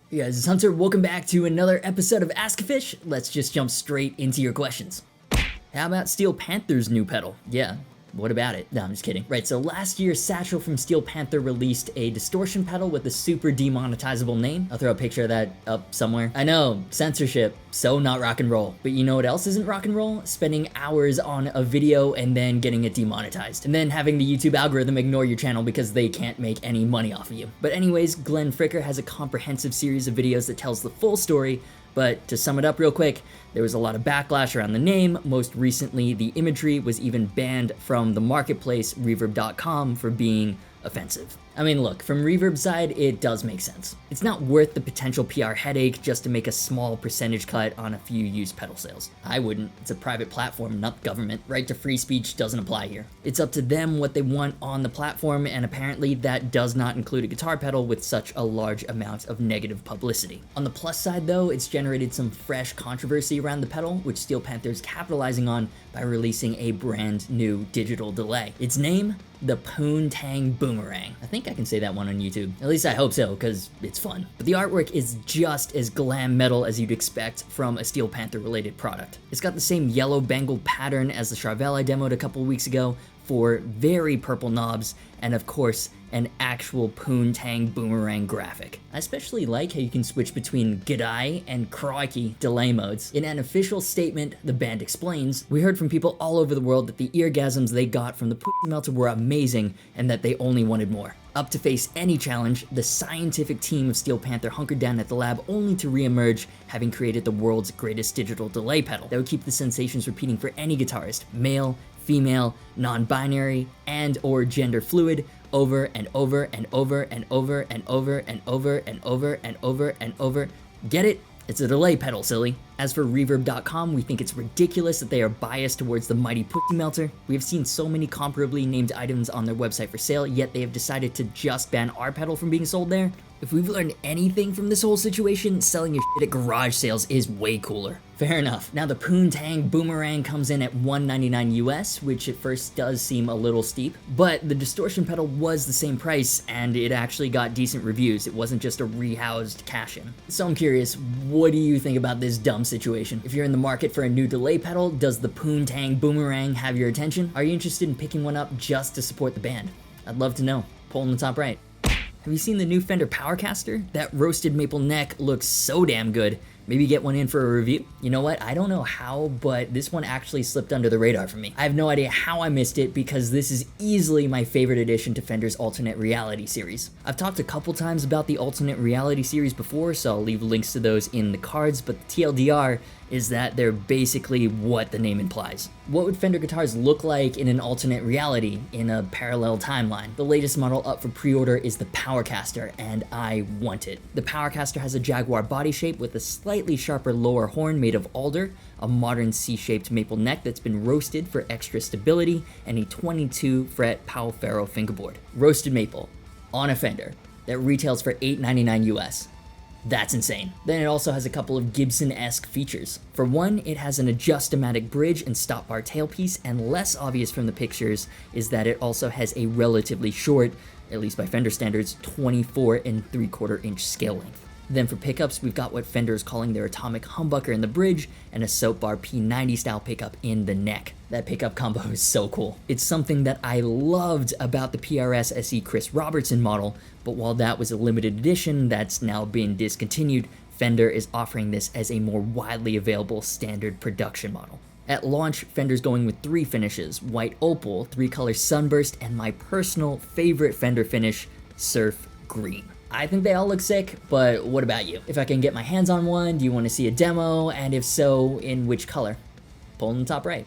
Hey guys, it's Hunter. Welcome back to another episode of Ask-a-Fish. Let's just jump straight into your questions. How about Steel Panther's new pedal? Yeah, what about it? No, I'm just kidding. Right, so last year, Satchel from Steel Panther released a distortion pedal with a super demonetizable name. I'll throw a picture of that up somewhere. I know, censorship, so not rock and roll. But you know what else isn't rock and roll? Spending hours on a video and then getting it demonetized. And then having the YouTube algorithm ignore your channel because they can't make any money off of you. But anyways, Glenn Fricker has a comprehensive series of videos that tells the full story. But to sum it up real quick, there was a lot of backlash around the name. Most recently, the imagery was even banned from the marketplace, Reverb.com, for being offensive. I mean, look, from Reverb's side, it does make sense. It's not worth the potential PR headache just to make a small percentage cut on a few used pedal sales. I wouldn't. It's a private platform, not government. Right to free speech doesn't apply here. It's up to them what they want on the platform, and apparently that does not include a guitar pedal with such a large amount of negative publicity. On the plus side though, it's generated some fresh controversy around the pedal, which Steel Panther is capitalizing on by releasing a brand new digital delay. Its name? The Poontang Boomerang. I think I can say that one on YouTube. At least I hope so, because it's fun. But the artwork is just as glam metal as you'd expect from a Steel Panther related product. It's got the same yellow bangled pattern as the Charvel I demoed a couple weeks ago, for very purple knobs, and of course, an actual Poontang Boomerang graphic. I especially like how you can switch between G'day and Crikey delay modes. In an official statement, the band explains, "We heard from people all over the world that the eargasms they got from the Pussy Melter were amazing and that they only wanted more." Up to face any challenge, the scientific team of Steel Panther hunkered down at the lab only to re-emerge, having created the world's greatest digital delay pedal that would keep the sensations repeating for any guitarist, male, female, non-binary, and or gender fluid, over and over and over and over and over and over and over and over and over. Get it? It's a delay pedal, silly. As for Reverb.com, we think it's ridiculous that they are biased towards the mighty Pussy Melter. We have seen so many comparably named items on their website for sale, yet they have decided to just ban our pedal from being sold there. If we've learned anything from this whole situation, selling your shit at garage sales is way cooler. Fair enough. Now the Poontang Boomerang comes in at $199 US, which at first does seem a little steep, but the distortion pedal was the same price and it actually got decent reviews. It wasn't just a rehoused cash-in. So I'm curious, what do you think about this dumb situation? If you're in the market for a new delay pedal, does the Poontang Boomerang have your attention? Are you interested in picking one up just to support the band? I'd love to know. Poll in the top right. Have you seen the new Fender Powercaster? That roasted maple neck looks so damn good. Maybe get one in for a review? You know what? I don't know how, but this one actually slipped under the radar for me. I have no idea how I missed it because this is easily my favorite addition to Fender's Alternate Reality series. I've talked a couple times about the Alternate Reality series before, so I'll leave links to those in the cards, but the TLDR is that they're basically what the name implies. What would Fender guitars look like in an alternate reality, in a parallel timeline? The latest model up for pre-order is the Powercaster, and I want it. The Powercaster has a Jaguar body shape with a slightly sharper lower horn made of alder, a modern C-shaped maple neck that's been roasted for extra stability, and a 22-fret Powell Faro fingerboard. Roasted maple, on a Fender, that retails for $899 US. That's insane. Then it also has a couple of Gibson-esque features. For one, it has an adjust-o-matic bridge and stop bar tailpiece, and less obvious from the pictures is that it also has a relatively short, at least by Fender standards, 24 3/4 inch scale length. Then for pickups, we've got what Fender is calling their atomic humbucker in the bridge and a soap bar P90 style pickup in the neck. That pickup combo is so cool. It's something that I loved about the PRS SE Chris Robertson model, but while that was a limited edition that's now been discontinued, Fender is offering this as a more widely available standard production model. At launch, Fender's going with 3 finishes: white opal, 3-color sunburst, and my personal favorite Fender finish, surf green. I think they all look sick, but what about you? If I can get my hands on one, do you want to see a demo? And if so, in which color? Poll in the top right.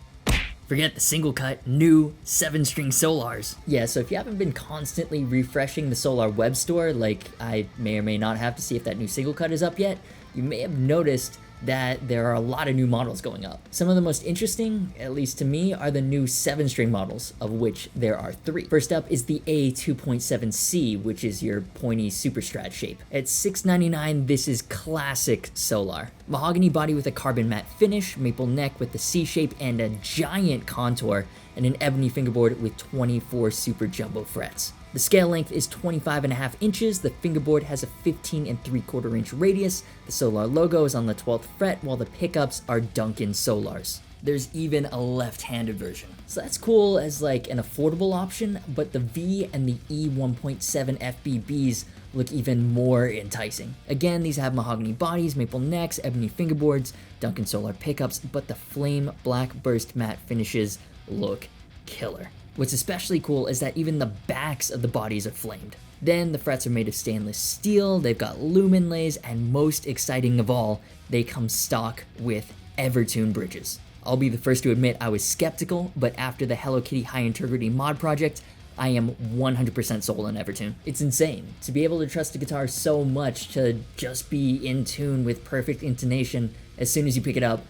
Forget the single cut, new 7-string Solars. Yeah, so if you haven't been constantly refreshing the Solar web store, like I may or may not have to see if that new single cut is up yet, you may have noticed that there are a lot of new models going up. Some of the most interesting, at least to me, are the new 7-string models, of which there are 3. First up is the A2.7C, which is your pointy Superstrat shape. At $699, this is classic Solar. Mahogany body with a carbon matte finish, maple neck with the C shape and a giant contour, and an ebony fingerboard with 24 super jumbo frets. The scale length is 25.5 inches, the fingerboard has a 15 3/4 inch radius, the Solar logo is on the 12th fret, while the pickups are Duncan Solars. There's even a left-handed version. So that's cool as like an affordable option, but the V and the E 1.7 FBBs look even more enticing. Again, these have mahogany bodies, maple necks, ebony fingerboards, Duncan Solar pickups, but the flame black burst matte finishes look killer. What's especially cool is that even the backs of the bodies are flamed. Then the frets are made of stainless steel, they've got lumen inlays, and most exciting of all, they come stock with Evertune bridges. I'll be the first to admit I was skeptical, but after the Hello Kitty High Integrity mod project, I am 100% sold on Evertune. It's insane to be able to trust a guitar so much to just be in tune with perfect intonation as soon as you pick it up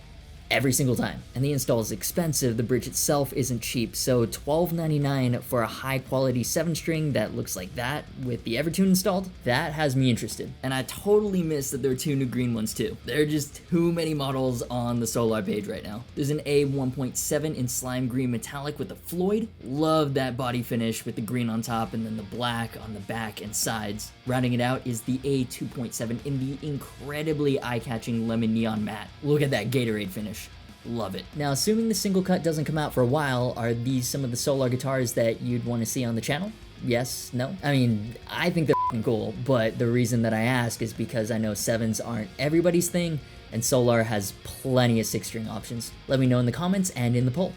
every single time. And the install is expensive, the bridge itself isn't cheap, so $12.99 for a high quality 7-string that looks like that with the Evertune installed, that has me interested. And I totally missed that there are 2 new green ones too. There are just too many models on the Solar page right now. There's an A 1.7 in slime green metallic with a Floyd. Love that body finish with the green on top and then the black on the back and sides. Rounding it out is the A 2.7 in the incredibly eye-catching lemon neon matte. Look at that Gatorade finish. Love it. Now, assuming the single cut doesn't come out for a while, are these some of the Solar guitars that you'd want to see on the channel? Yes? No? I mean, I think they're f***ing cool, but the reason that I ask is because I know 7s aren't everybody's thing, and Solar has plenty of 6-string options. Let me know in the comments and in the poll.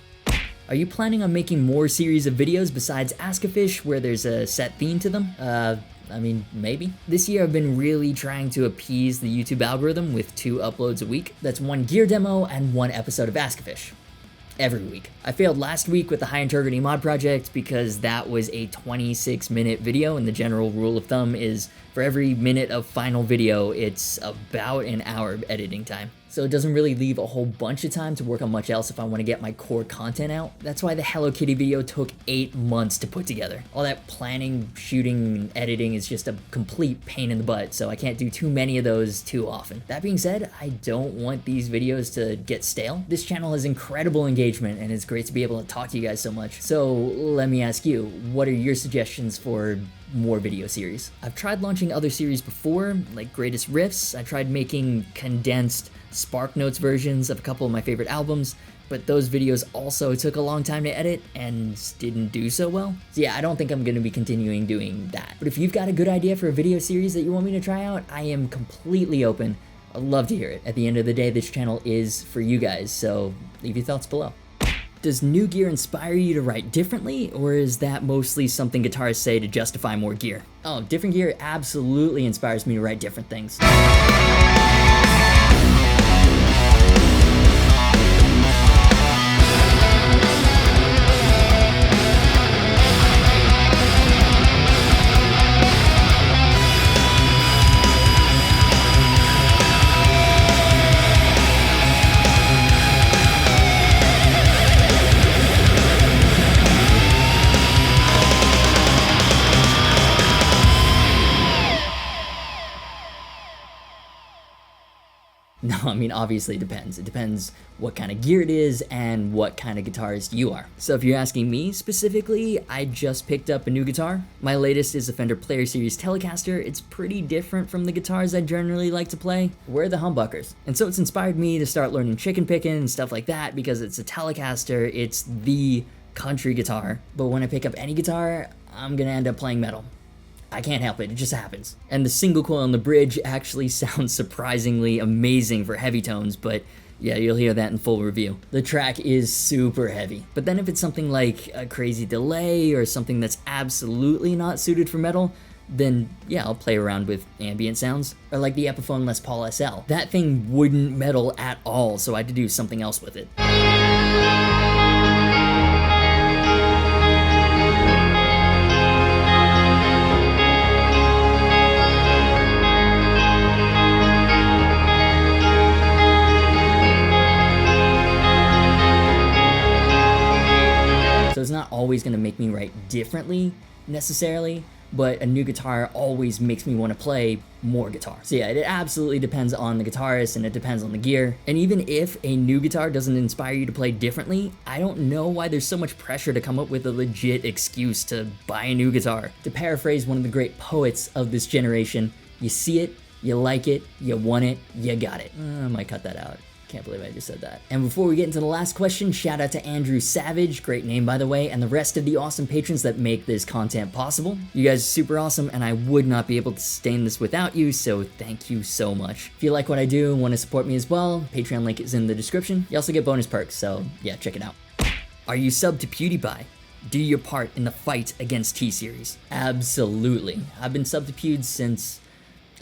Are you planning on making more series of videos besides Ask-a-Fish where there's a set theme to them? I mean, maybe. This year I've been really trying to appease the YouTube algorithm with 2 uploads a week. That's 1 gear demo and 1 episode of Ask-a-Fish. Every week. I failed last week with the High Integrity mod project because that was a 26-minute video, and the general rule of thumb is for every minute of final video, it's about an hour of editing time. So it doesn't really leave a whole bunch of time to work on much else if I want to get my core content out. That's why the Hello Kitty video took 8 months to put together. All that planning, shooting, and editing is just a complete pain in the butt, so I can't do too many of those too often. That being said, I don't want these videos to get stale. This channel has incredible engagement, and it's great to be able to talk to you guys so much. So let me ask you, what are your suggestions for more video series? I've tried launching other series before, like Greatest Riffs. I tried making condensed Spark Notes versions of a couple of my favorite albums, but those videos also took a long time to edit and didn't do so well. So yeah, I don't think I'm going to be continuing doing that. But if you've got a good idea for a video series that you want me to try out, I am completely open. I'd love to hear it. At the end of the day, this channel is for you guys, so leave your thoughts below. Does new gear inspire you to write differently, or is that mostly something guitarists say to justify more gear? Oh, different gear absolutely inspires me to write different things. No, I mean, obviously it depends. It depends what kind of gear it is and what kind of guitarist you are. So if you're asking me specifically, I just picked up a new guitar. My latest is a Fender Player Series Telecaster. It's pretty different from the guitars I generally like to play. We're the humbuckers. And so it's inspired me to start learning chicken picking and stuff like that because it's a Telecaster, it's the country guitar. But when I pick up any guitar, I'm gonna end up playing metal. I can't help it, it just happens. And the single coil on the bridge actually sounds surprisingly amazing for heavy tones, but yeah, you'll hear that in full review. The track is super heavy. But then if it's something like a crazy delay or something that's absolutely not suited for metal, then yeah, I'll play around with ambient sounds. Or like the Epiphone Les Paul SL. That thing wouldn't metal at all, so I had to do something else with it. So it's not always going to make me write differently necessarily, but a new guitar always makes me want to play more guitar. So yeah, it absolutely depends on the guitarist and it depends on the gear. And even if a new guitar doesn't inspire you to play differently, I don't know why there's so much pressure to come up with a legit excuse to buy a new guitar. To paraphrase one of the great poets of this generation, you see it, you like it, you want it, you got it. I might cut that out. Can't believe I just said that. And before we get into the last question, shout out to Andrew Savage, great name by the way, and the rest of the awesome patrons that make this content possible. You guys are super awesome and I would not be able to sustain this without you, so thank you so much. If you like what I do and want to support me as well, Patreon link is in the description. You also get bonus perks, so yeah, check it out. Are you subbed to Pewdiepie? Do your part in the fight against T-Series? Absolutely. I've been subbed to Pewd since,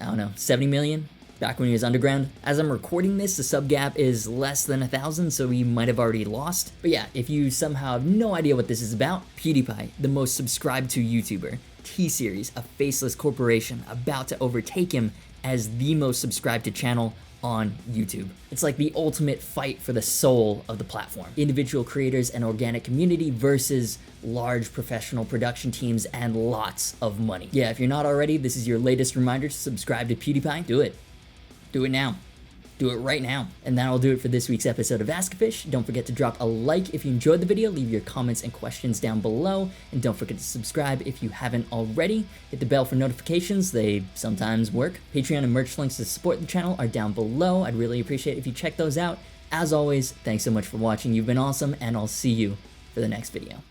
I don't know, 70 million? Back when he was underground. As I'm recording this, the sub gap is less than 1,000, so he might have already lost. But yeah, if you somehow have no idea what this is about, Pewdiepie, the most subscribed to YouTuber, T-Series, a faceless corporation about to overtake him as the most subscribed to channel on YouTube. It's like the ultimate fight for the soul of the platform. Individual creators and organic community versus large professional production teams and lots of money. Yeah, if you're not already, this is your latest reminder to subscribe to Pewdiepie. Do it. Do it now. Do it right now. And that'll do it for this week's episode of Ask-A-Fish. Don't forget to drop a like if you enjoyed the video, leave your comments and questions down below, and don't forget to subscribe if you haven't already. Hit the bell for notifications, they sometimes work. Patreon and merch links to support the channel are down below. I'd really appreciate it if you check those out. As always, thanks so much for watching, you've been awesome, and I'll see you for the next video.